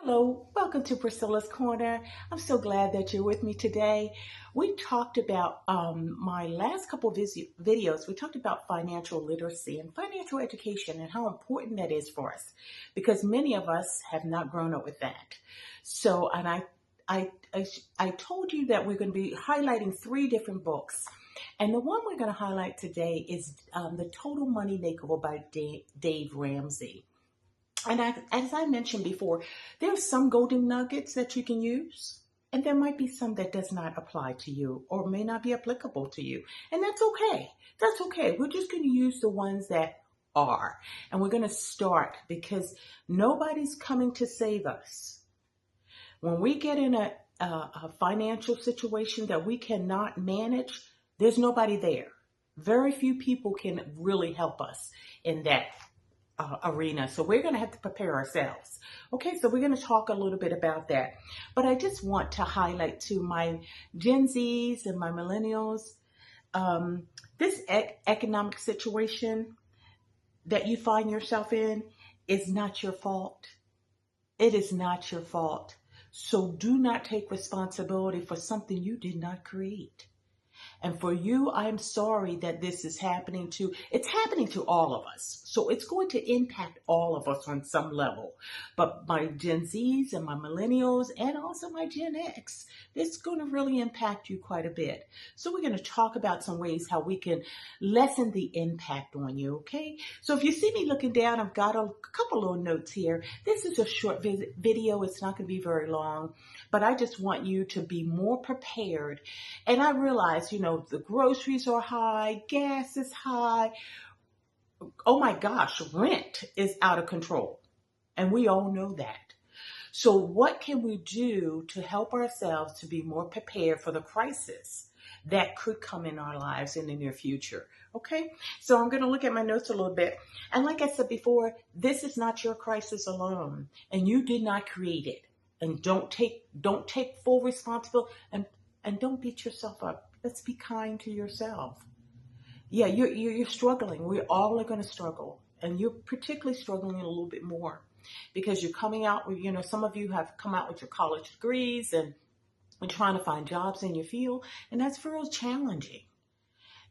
Hello, welcome to Priscilla's Corner. I'm so glad that you're with me today. We talked about my last couple of videos. We talked about financial literacy and financial education and how important that is for us because many of us have not grown up with that. So, and I told you that we're going to be highlighting three different books. And the one we're going to highlight today is the Total Money Makeover by Dave Ramsey. And as I mentioned before, there are some golden nuggets that you can use, and there might be some that does not apply to you or may not be applicable to you. And that's okay. That's okay. We're just going to use the ones that are. And we're going to start because nobody's coming to save us. When we get in a financial situation that we cannot manage, there's nobody there. Very few people can really help us in that arena. So we're going to have to prepare ourselves. Okay, so we're going to talk a little bit about that. But I just want to highlight to my Gen Zs and my millennials, this economic situation that you find yourself in is not your fault. It is not your fault. So do not take responsibility for something you did not create. And for you, I'm sorry that this is happening to, it's happening to all of us. So it's going to impact all of us on some level. But my Gen Zs and my millennials and also my Gen X, it's going to really impact you quite a bit. So we're going to talk about some ways how we can lessen the impact on you, okay? So if you see me looking down, I've got a couple little notes here. This is a short video. It's not going to be very long, but I just want you to be more prepared. And I realize, the groceries are high, gas is high. Oh my gosh, rent is out of control. And we all know that. So what can we do to help ourselves to be more prepared for the crisis that could come in our lives in the near future? Okay, so I'm going to look at my notes a little bit. And like I said before, this is not your crisis alone. And you did not create it. And don't take full responsibility and don't beat yourself up. Let's be kind to yourself. Yeah, you're struggling. We all are going to struggle. And you're particularly struggling a little bit more because you're coming out with, some of you have come out with your college degrees and you're trying to find jobs in your field. And that's real challenging.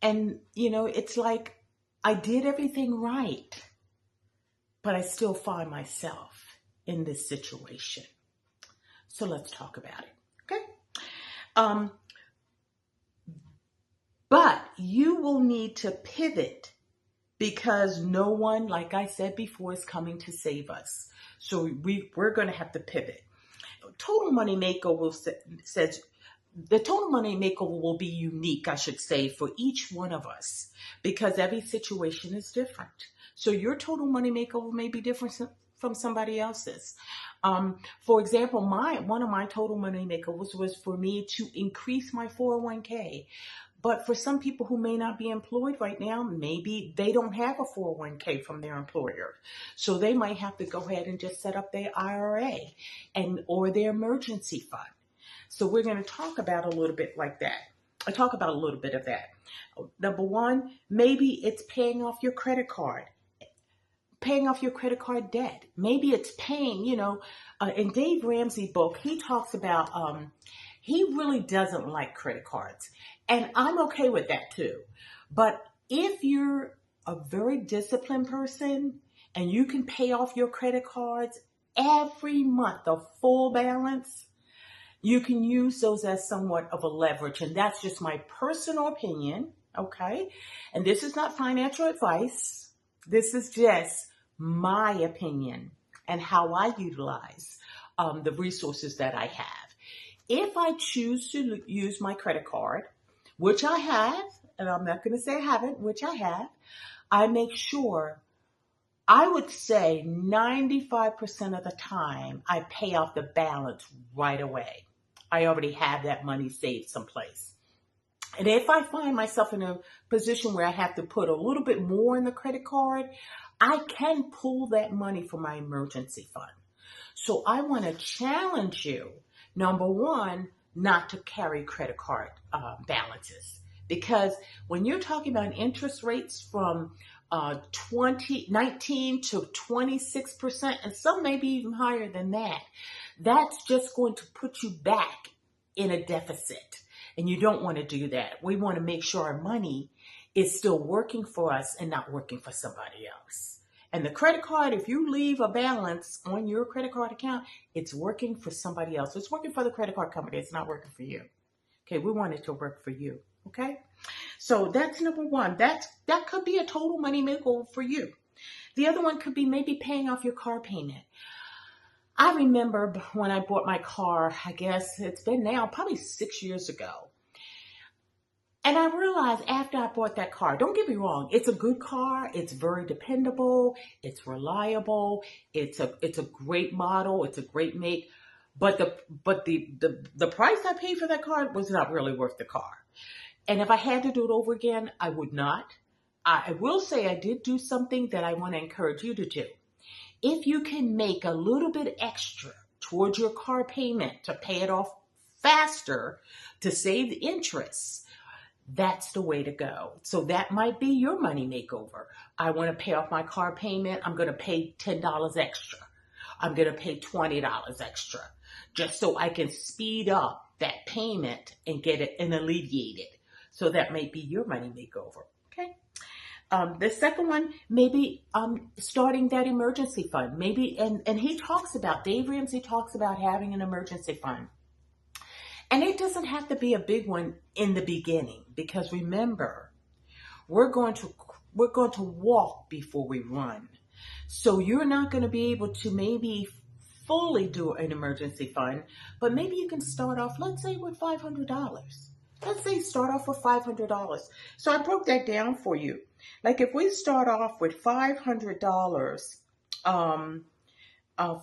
And, it's like I did everything right, but I still find myself in this situation. So let's talk about it. Okay. But you will need to pivot because no one, like I said before, is coming to save us. So we're going to have to pivot. Total Money Makeover says the Total Money Makeover will be unique, I should say, for each one of us because every situation is different. So your Total Money Makeover may be different from somebody else's. For example, one of my Total Money Makeovers was for me to increase my 401k. But for some people who may not be employed right now, maybe they don't have a 401k from their employer. So they might have to go ahead and just set up their IRA or their emergency fund. So we're going to talk about a little bit like that. I talk about a little bit of that. Number one, maybe it's paying off your credit card. Paying off your credit card debt. Maybe it's paying, in Dave Ramsey's book, he talks about, he really doesn't like credit cards. And I'm okay with that too. But if you're a very disciplined person and you can pay off your credit cards every month, a full balance, you can use those as somewhat of a leverage. And that's just my personal opinion, okay? And this is not financial advice. This is just my opinion and how I utilize the resources that I have. If I choose to use my credit card, which I have, and I'm not going to say I haven't, which I have, I make sure, I would say 95% of the time, I pay off the balance right away. I already have that money saved someplace. And if I find myself in a position where I have to put a little bit more in the credit card, I can pull that money from my emergency fund. So I want to challenge you, number one, not to carry credit card balances. Because when you're talking about interest rates from 19 to 26%, and some maybe even higher than that. That's just going to put you back in a deficit. And you don't want to do that. We want to make sure our money is still working for us and not working for somebody else. And the credit card, if you leave a balance on your credit card account, it's working for somebody else. It's working for the credit card company. It's not working for you. Okay, we want it to work for you. Okay, so that's number one. That could be a total money makeover for you. The other one could be maybe paying off your car payment. I remember when I bought my car, I guess it's been now probably 6 years ago. And I realized after I bought that car, don't get me wrong, it's a good car. It's very dependable. It's reliable. It's a great model. It's a great make. But the price I paid for that car was not really worth the car. And if I had to do it over again, I would not. I will say I did do something that I want to encourage you to do. If you can make a little bit extra towards your car payment to pay it off faster, to save the interest, that's the way to go. So that might be your money makeover. I want to pay off my car payment. I'm going to pay $10 extra. I'm going to pay $20 extra just so I can speed up that payment and get it and alleviate it. So that may be your money makeover. Okay. The second one, maybe starting that emergency fund. Maybe, and Dave Ramsey talks about having an emergency fund. And it doesn't have to be a big one in the beginning, because remember, we're going to walk before we run. So you're not going to be able to maybe fully do an emergency fund, but maybe you can start off, let's say, with $500. Let's say start off with $500. So I broke that down for you. Like if we start off with $500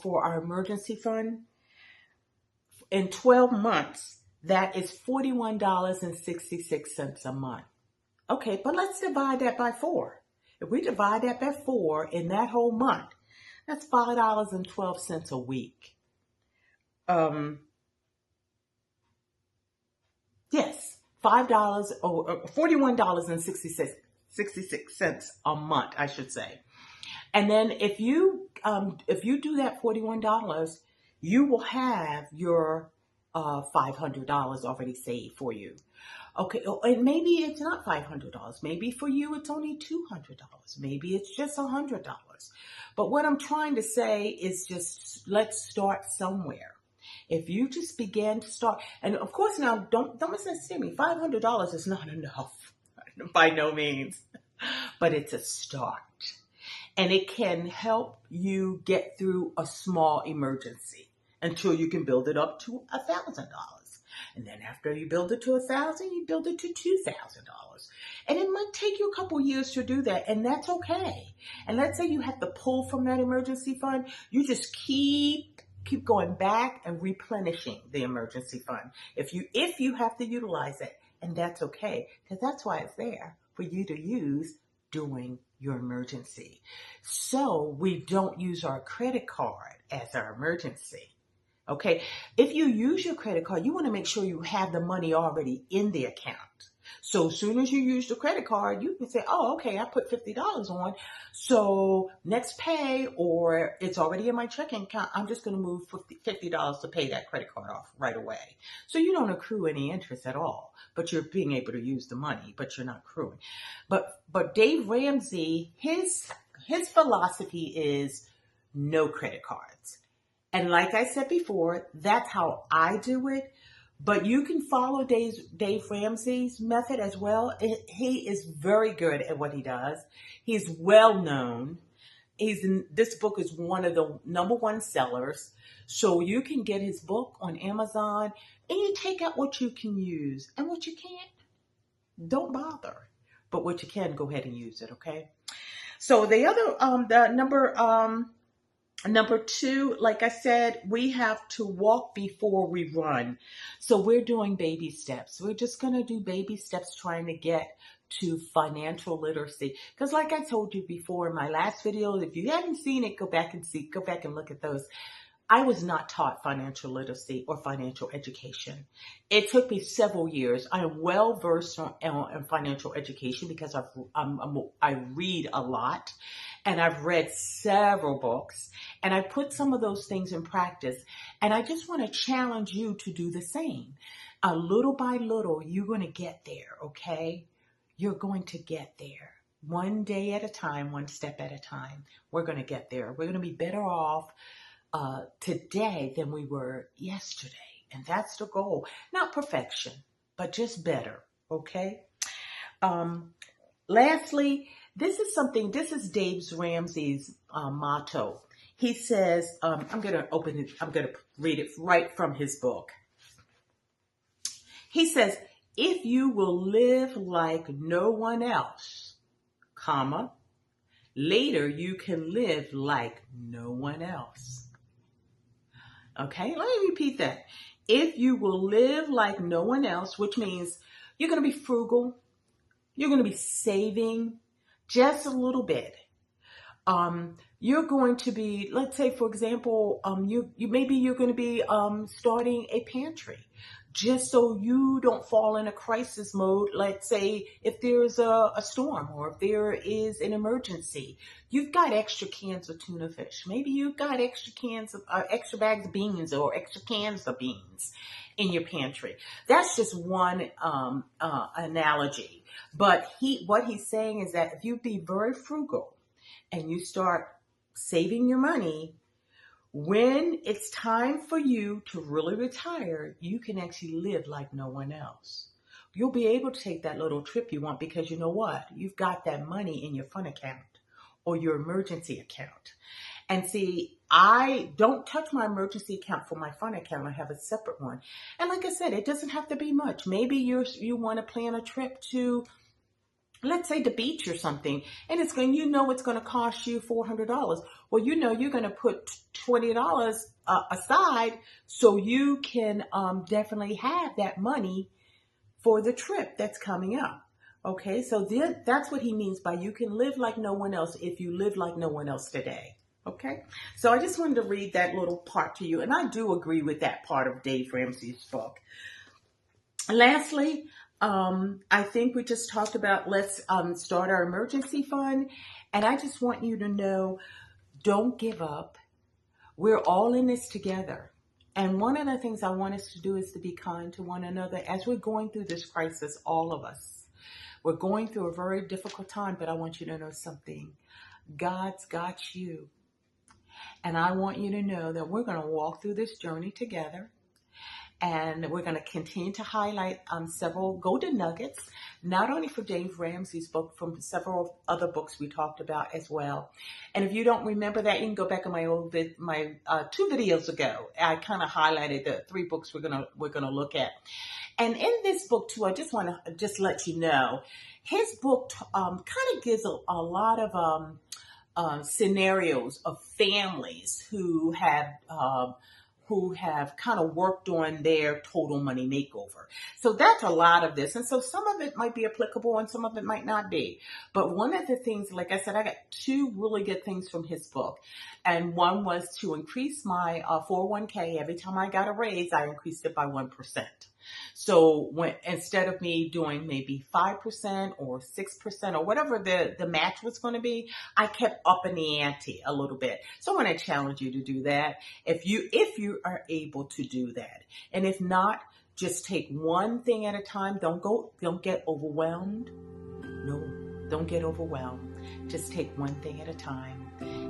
for our emergency fund, in 12 months, that is $41.66 a month. Okay, but let's divide that by 4. If we divide that by 4 in that whole month, that's $5.12 a week. Yes, $41.66 a month, I should say. And then if you do that $41, you will have your $500 already saved for you. Okay, and maybe it's not $500. Maybe for you it's only $200. Maybe it's just $100. But what I'm trying to say is just let's start somewhere. If you just begin to start, and of course now don't misunderstand me. $500 is not enough, by no means, but it's a start, and it can help you get through a small emergency until you can build it up to $1,000. And then after you build it to $1,000, you build it to $2,000. And it might take you a couple years to do that, and that's okay. And let's say you have to pull from that emergency fund, you just keep going back and replenishing the emergency fund. If you have to utilize it, and that's okay, because that's why it's there for you to use during your emergency. So we don't use our credit card as our emergency. Okay, if you use your credit card, you want to make sure you have the money already in the account. So as soon as you use the credit card, you can say, oh, okay, I put $50 on. So next pay, or it's already in my checking account, I'm just going to move $50 to pay that credit card off right away. So you don't accrue any interest at all, but you're being able to use the money, but you're not accruing. But Dave Ramsey, his philosophy is no credit cards. And like I said before, that's how I do it. But you can follow Dave Ramsey's method as well. He is very good at what he does. He's well known. This book is one of the #1 sellers. So you can get his book on Amazon, and you take out what you can use, and what you can't, don't bother. But what you can, go ahead and use it, okay? So the other, Number 2, like I said, we have to walk before we run. So we're doing baby steps. We're just going to do baby steps trying to get to financial literacy. Because like I told you before in my last video, if you haven't seen it, go back and look at those. I was not taught financial literacy or financial education. It took me several years. I am well versed in financial education because I read a lot, and I've read several books, and I put some of those things in practice. And I just want to challenge you to do the same. Little by little, you're going to get there, okay? You're going to get there. One day at a time, one step at a time. We're going to get there. We're going to be better off today than we were yesterday. And that's the goal. Not perfection, but just better, okay? Lastly, this is Dave Ramsey's motto. He says, I'm going to read it right from his book. He says, if you will live like no one else, comma, later you can live like no one else. Okay, let me repeat that. If you will live like no one else, which means you're going to be frugal, you're going to be saving just a little bit. You're going to be, let's say, for example, maybe you're going to be starting a pantry, just so you don't fall in a crisis mode. Let's say if there's a storm or if there is an emergency, you've got extra cans of tuna fish. Maybe you've got extra bags of beans or extra cans of beans in your pantry. That's just one analogy. But what he's saying is that if you be very frugal and you start saving your money, when it's time for you to really retire, you can actually live like no one else. You'll be able to take that little trip you want because you know what? You've got that money in your fund account or your emergency account. And see, I don't touch my emergency account for my fund account. I have a separate one. And like I said, it doesn't have to be much. Maybe you want to plan a trip to, let's say, the beach or something, and it's going to cost you $400. Well, you're going to put $20 aside so you can definitely have that money for the trip that's coming up. Okay, so that's what he means by you can live like no one else if you live like no one else today. Okay, so I just wanted to read that little part to you, and I do agree with that part of Dave Ramsey's book. Lastly, I think we just talked about let's start our emergency fund. And I just want you to know, don't give up. We're all in this together. And one of the things I want us to do is to be kind to one another as we're going through this crisis, all of us. We're going through a very difficult time, but I want you to know something. God's got you. And I want you to know that we're going to walk through this journey together. And we're going to continue to highlight several golden nuggets, not only for Dave Ramsey's book, from several other books we talked about as well. And if you don't remember that, you can go back on my 2 videos ago. I kind of highlighted the 3 books we're gonna look at. And in this book too, I just want to let you know, his book kind of gives a lot of scenarios of families who have kind of worked on their total money makeover. So that's a lot of this. And so some of it might be applicable and some of it might not be. But one of the things, like I said, I got 2 really good things from his book. And one was to increase my 401k. Every time I got a raise, I increased it by 1%. So instead of me doing maybe 5% or 6% or whatever the match was going to be, I kept upping the ante a little bit. So I want to challenge you to do that if you are able to do that. And if not, just take one thing at a time. Don't get overwhelmed. No, don't get overwhelmed. Just take one thing at a time.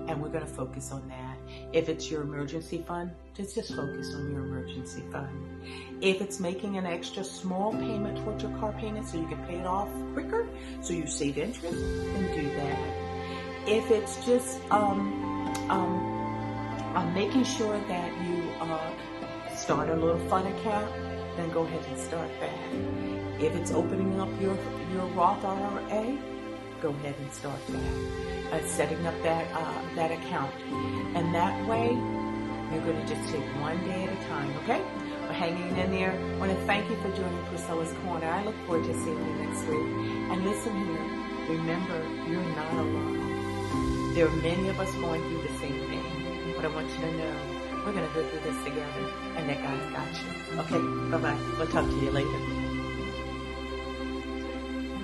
And we're going to focus on that. If it's your emergency fund, just focus on your emergency fund. If it's making an extra small payment towards your car payment so you can pay it off quicker, so you save interest, then do that. If it's just making sure that you start a little fund account, then go ahead and start that. If it's opening up your Roth IRA, go ahead and start that. Setting up that account. And that way, you're going to just take one day at a time, okay? We're hanging in there. I want to thank you for joining Priscilla's Corner. I look forward to seeing you next week. And listen here, remember, you're not alone. There are many of us going through the same thing. But I want you to know, We're going to go through this together, and that God's got you. Okay, bye-bye. We'll talk to you later.